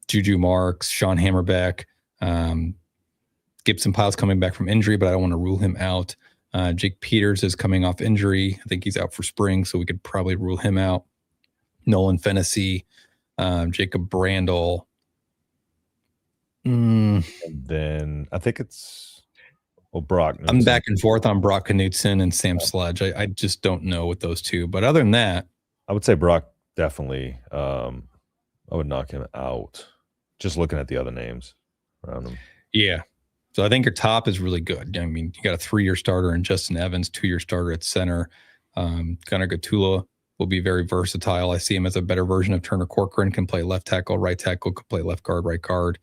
Juju Marks, Sean Hammerbeck, Gibson Piles coming back from injury, but I don't want to rule him out. Jake Peters is coming off injury. I think he's out for spring, so we could probably rule him out. Nolan Fennessy, Jacob Brandel. And then I think it's Brock Knudsen. I'm back and forth on Brock Knudsen and Sam Sledge. I just don't know with those two. But other than that, I would say Brock definitely. I would knock him out. Just looking at the other names around him. Yeah. So I think your top is really good. I mean, you got a 3-year starter in Justin Evans, 2-year starter at center. Gunnar Gatula will be very versatile. I see him as a better version of Turner Corcoran, can play left tackle, right tackle, could play left guard, right guard.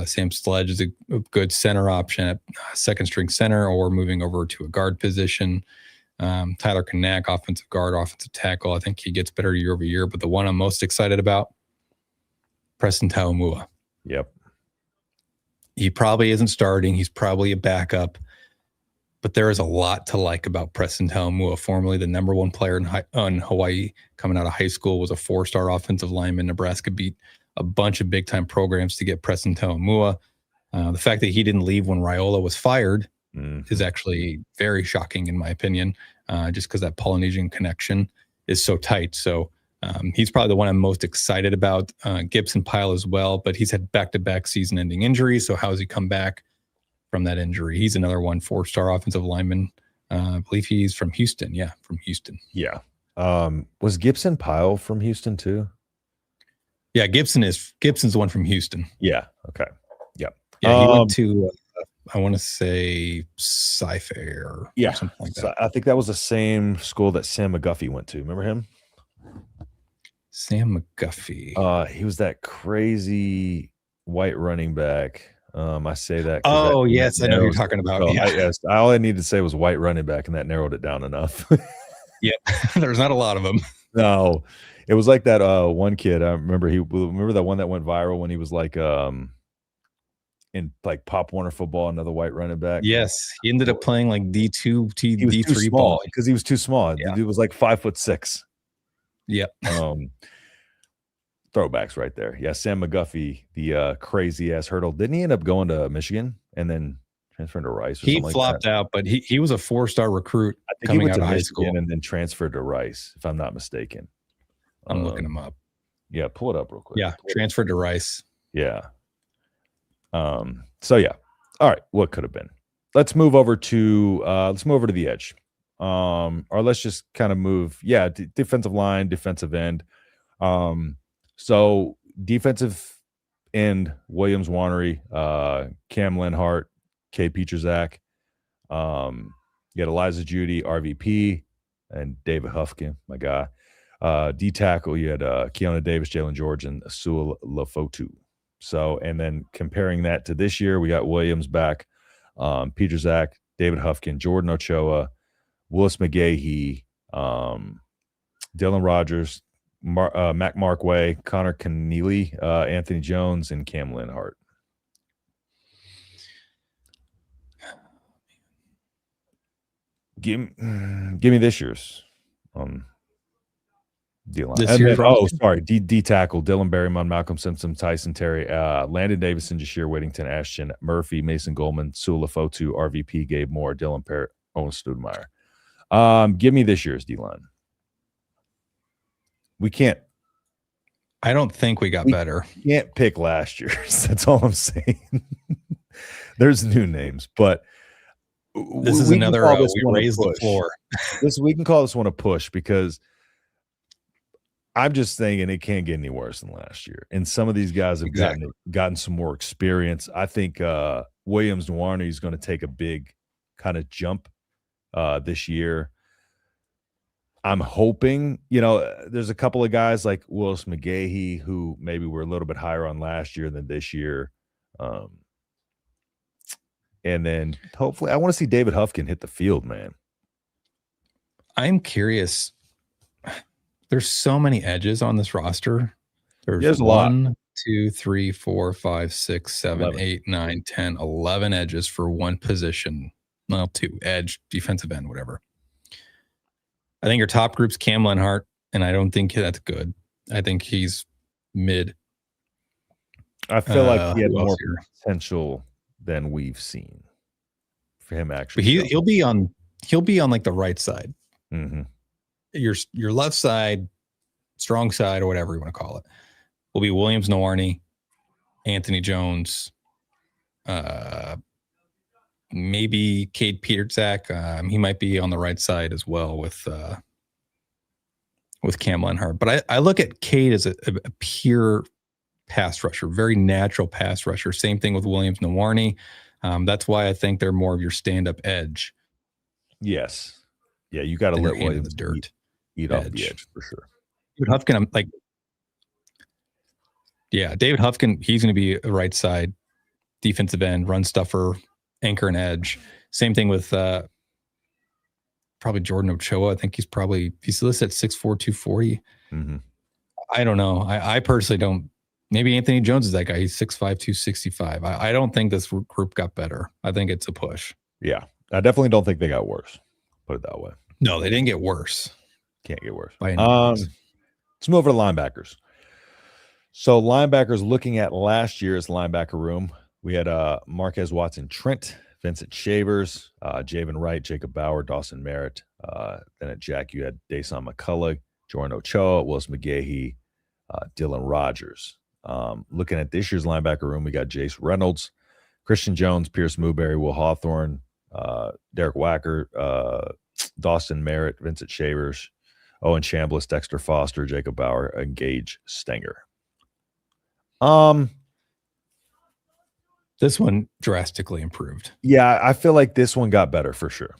Sam Sledge is a good center option at second string center or moving over to a guard position. Tyler Kanak, offensive guard, offensive tackle. I think he gets better year over year, but the one I'm most excited about, Preston Taumua. Yep. He probably isn't starting. He's probably a backup. But there is a lot to like about Preston Taumua, formerly the number 1 player in Hawaii, coming out of high school, was a 4-star offensive lineman. Nebraska beat a bunch of big-time programs to get Preston Taumua. The fact that he didn't leave when Raiola was fired is actually very shocking, in my opinion, just because that Polynesian connection is so tight. So he's probably the one I'm most excited about. Gibson Pyle as well, but he's had back-to-back season-ending injuries. So how has he come back from that injury? He's another 4-star offensive lineman. I believe he's from Houston. Yeah, from Houston. Yeah. Was Gibson Pyle from Houston too? Yeah, Gibson's the one from Houston. Yeah. Okay. Yep. Yeah, he went to I want to say Sci-Fair or something like that. So I think that was the same school that Sam McGuffey went to. Remember him? Sam McGuffey. He was that crazy white running back. I say that. Oh, yes, I know who you're talking about. So yeah. All I needed to say was white running back, and that narrowed it down enough. Yeah, there's not a lot of them. No, it was like that one kid. I remember that one that went viral when he was like in like Pop Warner football, another white running back. Yes, he ended up playing like D2, D3 ball because he was too small. Yeah. The dude was like 5'6". Yep. Throwbacks right there. Yeah, Sam McGuffey, the crazy ass hurdle. Didn't he end up going to Michigan and then transferring to Rice? Or he something flopped like out, but he was a 4-star recruit. I think coming he went out to of high Michigan school and then transferred to Rice, if I'm not mistaken. I'm looking him up. Yeah, pull it up real quick. Yeah, transferred to Rice. Yeah. So yeah. All right. What could have been? Let's move over to the edge. Or let's just kind of move. Yeah, defensive line, defensive end. So defensive end, Williams Wanery, Cam Lenhart, K. Pietrzak. You had Eliza Judy, RVP, and David Huffkin, my guy. D tackle, you had Keona Davis, Jalen George, and Asua Lafotu. So, and then comparing that to this year, we got Williams back, Pietrzak, David Huffkin, Jordan Ochoa, Willis McGahee, Dylan Rogers, Mac Markway, Connor Keneally, Anthony Jones, and Cam Lenhart. Give me this year's D-line. D tackle, Dylan Berrymon, Malcolm Simpson, Tyson Terry, Landon Davison, Jashir Whittington, Ashton Murphy, Mason Goldman, Sula Fotu, RVP, Gabe Moore, Dylan Parrott, Owen Studemeyer. Give me this year's D-line. We can't. I don't think we got better. Can't pick last year's. That's all I'm saying. There's new names, but this is another we raised the floor. We can call this one a push because I'm just thinking it can't get any worse than last year. And some of these guys have gotten some more experience. I think Williams Nwaneri is going to take a big kind of jump this year. I'm hoping, there's a couple of guys like Willis McGahee who maybe were a little bit higher on last year than this year. And then hopefully I want to see David Huffkin hit the field, man. I'm curious. There's so many edges on this roster. There's a lot. 1, 2, 3, 4, 5, 6, 7, 11. 8, 9, 10, 11 edges for one position. Well, 2, edge, defensive end, whatever. I think your top group's Cam Lenhart, and I don't think that's good. I think he's mid. I feel like he had more potential than we've seen for him actually. But he'll be on like the right side. Mm-hmm. Your left side, strong side, or whatever you want to call it, will be Williams Nowani, Anthony Jones, maybe Cade Peterzak. He might be on the right side as well with Cam Lenhart. But I look at Cade as a pure pass rusher, very natural pass rusher. Same thing with Williams Nowani. That's why I think they're more of your stand-up edge. Yes. Yeah, you got to let Williams eat off the edge for sure. David Huffkin, I'm like, David Huffkin, he's going to be a right side defensive end, run stuffer, anchor and edge. Same thing with probably Jordan Ochoa. I think he's listed at 6'4", 240. Mm-hmm. I don't know. I personally don't. Maybe Anthony Jones is that guy. He's 6'5", 265. I don't think this group got better. I think it's a push. Yeah, I definitely don't think they got worse. Put it that way. No, they didn't get worse. Can't get worse. Let's move over to linebackers. So linebackers, looking at last year's linebacker room, we had Marquez Watson-Trent, Vincent Shavers, Javen Wright, Jacob Bauer, Dawson Merritt. Then at Jack, you had Dason McCullough, Jordan Ochoa, Willis McGahee, Dylan Rogers. Looking at this year's linebacker room, we got Jace Reynolds, Christian Jones, Pierce Mooberry, Will Hawthorne, Derek Wacker, Dawson Merritt, Vincent Shavers, Owen Chambliss, Dexter Foster, Jacob Bauer, and Gage Stenger. This one drastically improved. Yeah, I feel like this one got better for sure.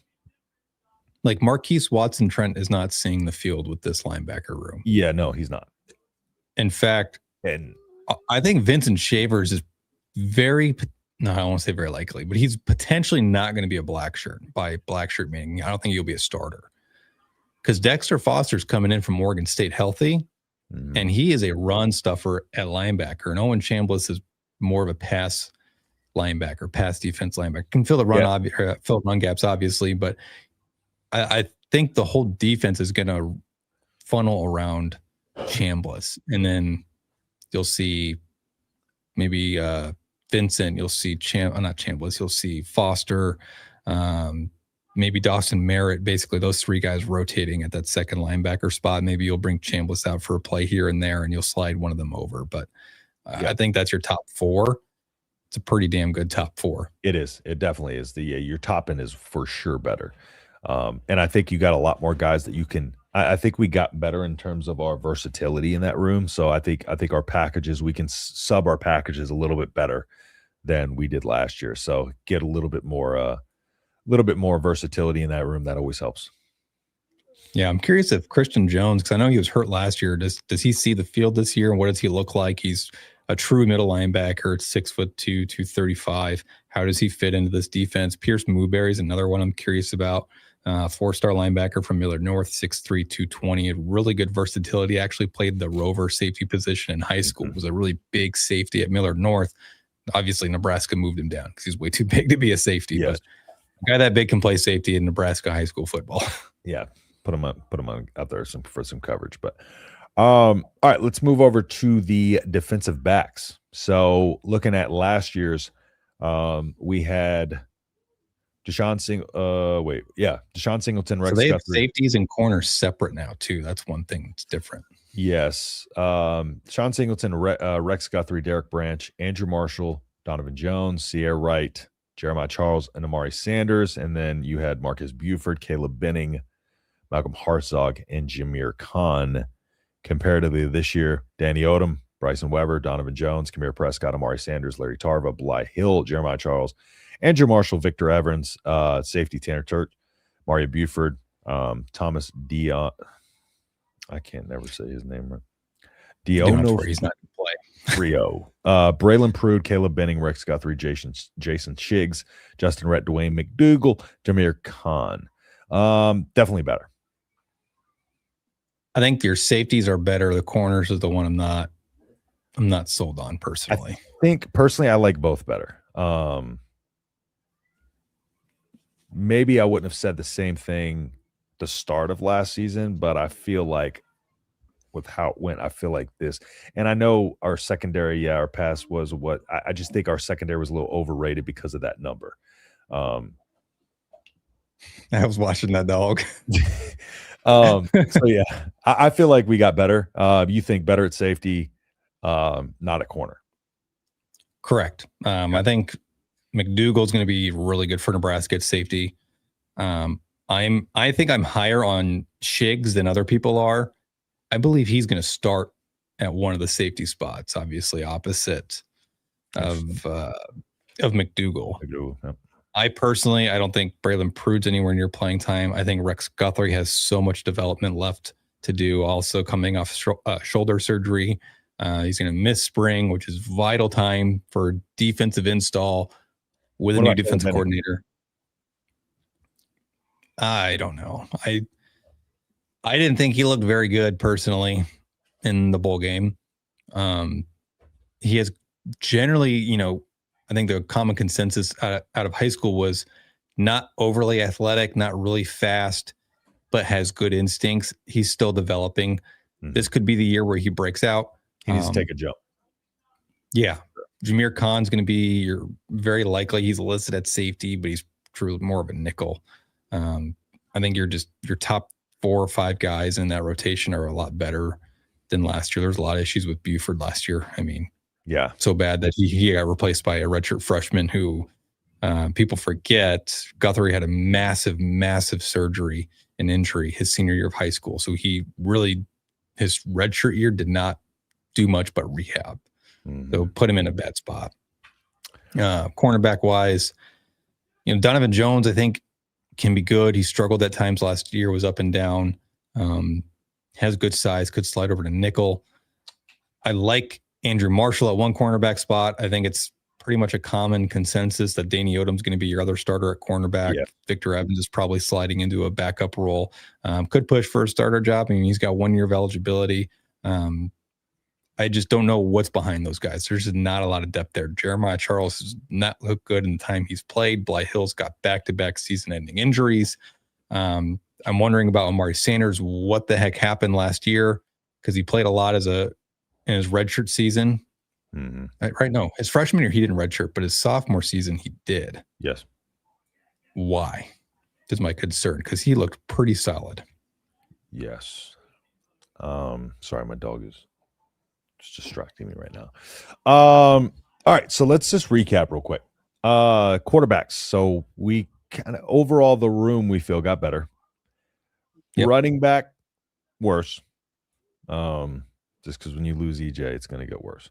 Like Marquise Watson-Trent is not seeing the field with this linebacker room. Yeah, no, he's not. In fact, and I think Vincent Shavers is I don't want to say very likely, but he's potentially not going to be a black shirt. By black shirt meaning, I don't think he'll be a starter. Because Dexter Foster's coming in from Oregon State healthy, and he is a run stuffer at linebacker. And Owen Chambliss is more of a pass linebacker, pass defense linebacker. Can fill the run, fill run gaps, obviously, but I think the whole defense is going to funnel around Chambliss, and then you'll see maybe Vincent. You'll see not Chambliss. You'll see Foster, maybe Dawson Merritt. Basically, those three guys rotating at that second linebacker spot. Maybe you'll bring Chambliss out for a play here and there, and you'll slide one of them over. But I think that's your top four. It's a pretty damn good top four. It is. It definitely is. Your top end is for sure better. And I think you got a lot more guys that you can. I think we got better in terms of our versatility in that room. So I think our packages, we can sub our packages a little bit better than we did last year. So get a little bit more versatility in that room. That always helps. Yeah, I'm curious if Christian Jones, because I know he was hurt last year. Does he see the field this year, and what does he look like? He's a true middle linebacker at 6'2", 235. How does he fit into this defense? Pierce Mooberry is another one I'm curious about. 4-star linebacker from Millard North, 6'3", 220. Had really good versatility. Actually played the rover safety position in high school. Was a really big safety at Millard North. Obviously, Nebraska moved him down because he's way too big to be a safety. Yes. But a guy that big can play safety in Nebraska high school football. Yeah, put him on out there for some coverage. But all right, let's move over to the defensive backs. So looking at last year's, we had Deshaun Singleton, Rex So they have Guthrie. safeties and corners separate now too. That's one thing that's different. Yes. Deshaun Singleton, Rex Guthrie, Derek Branch, Andrew Marshall, Donovan Jones, Sierra Wright, Jeremiah Charles, and Amari Sanders. And then you had Marcus Buford, Caleb Benning, Malcolm Hartzog, and Jameer Khan. Comparatively this year, Danny Odom, Bryson Weber, Donovan Jones, Kamir Prescott, Amari Sanders, Larry Tarva, Bly Hill, Jeremiah Charles, Andrew Marshall, Victor Evans, safety Tanner Turk, Mario Buford, Thomas Dion. I can't never say his name right. He's not going to play. 3-0. Braylon Prude, Caleb Benning, Rex Guthrie, Jason Shiggs, Justin Rhett, Dwayne McDougal, Jameer Khan. Definitely better. I think your safeties are better. The corners is the one I'm not sold on personally. I think personally I like both better. Maybe I wouldn't have said the same thing the start of last season, but I feel like with how it went, I feel like this, and I know our secondary, our pass was what I just think our secondary was a little overrated because of that number. I was watching that dog. So yeah, I feel like we got better. You think better at safety, not at corner. Correct. I think McDougal's going to be really good for Nebraska at safety. I think I'm higher on Shiggs than other people are. I believe he's going to start at one of the safety spots, obviously opposite of McDougal. Yep. I don't think Braylon Prude's anywhere near playing time. I think Rex Guthrie has so much development left to do. Also coming off shoulder surgery. He's going to miss spring, which is vital time for defensive install with a new defensive coordinator. I don't know. I didn't think he looked very good personally in the bowl game. He has generally, I think the common consensus out of high school was not overly athletic, not really fast, but has good instincts. He's still developing. Mm-hmm. This could be the year where he breaks out. He needs to take a jump. Yeah. Jameer Khan's going to be very likely. He's listed at safety, but he's truly more of a nickel. I think your top 4 or 5 guys in that rotation are a lot better than last year. There's a lot of issues with Buford last year. I mean, yeah, so bad that he got replaced by a redshirt freshman who people forget Guthrie had a massive surgery and injury his senior year of high school. So his redshirt year did not do much but rehab. Mm-hmm. So put him in a bad spot. Cornerback wise, Donovan Jones, I think, can be good. He struggled at times last year, was up and down, has good size, could slide over to nickel. I like Andrew Marshall at one cornerback spot. I think it's pretty much a common consensus that Danny Odom's going to be your other starter at cornerback. Yeah. Victor Evans is probably sliding into a backup role. Could push for a starter job. I mean, he's got 1 year of eligibility. I just don't know what's behind those guys. There's just not a lot of depth there. Jeremiah Charles has not looked good in the time he's played. Bly Hill's got back-to-back season-ending injuries. I'm wondering about Amari Sanders. What the heck happened last year? Because he played a lot in his redshirt season. Mm-hmm. Right? No, his freshman year he didn't redshirt, but his sophomore season he did. Yes. Why? Is my concern, because he looked pretty solid. Yes. Sorry, my dog is distracting me right now. All right, so let's just recap real quick. Quarterbacks. So we kind of overall the room we feel got better. Yep. Running back, worse. Just because when you lose EJ, it's going to get worse.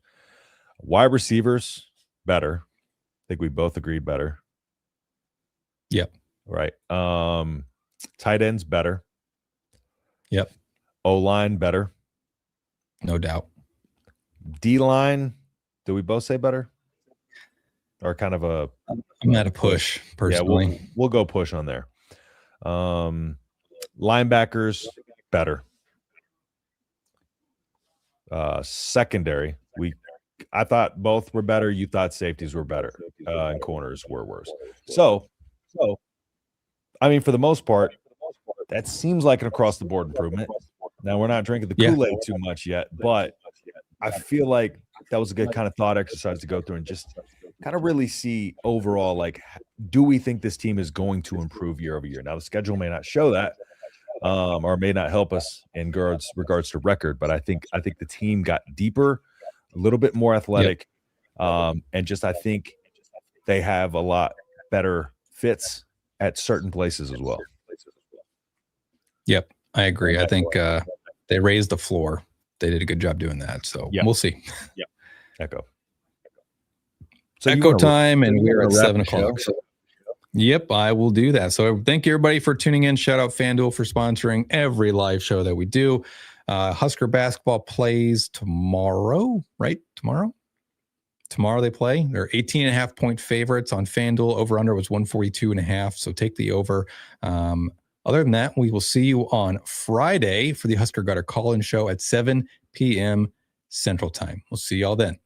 Wide receivers, better. I think we both agreed better. Yep. Right. Tight ends, better. Yep. O-line, better. No doubt. D-line, do we both say better? Or kind of a... I'm at a push, personally. Yeah, we'll go push on there. Linebackers, better. Secondary, I thought both were better. You thought safeties were better. And corners were worse. So, I mean, for the most part, that seems like an across-the-board improvement. Now, we're not drinking the Kool-Aid too much yet, but I feel like that was a good kind of thought exercise to go through and just kind of really see overall, like, do we think this team is going to improve year over year? Now, the schedule may not show that, or may not help us in regards to record, but I think the team got deeper, a little bit more athletic, and just I think they have a lot better fits at certain places as well. Yep, I agree. I think they raised the floor. They did a good job doing that. So we'll see. Yeah. Echo. So Echo time, and we're at 7 o'clock. Yep, I will do that. So thank you, everybody, for tuning in. Shout out FanDuel for sponsoring every live show that we do. Husker basketball plays tomorrow, right? Tomorrow they play. They're 18.5-point favorites on FanDuel. Over under was 142.5. So take the over. Other than that, we will see you on Friday for the Husker Gutter call-in show at 7 p.m. Central Time. We'll see y'all then.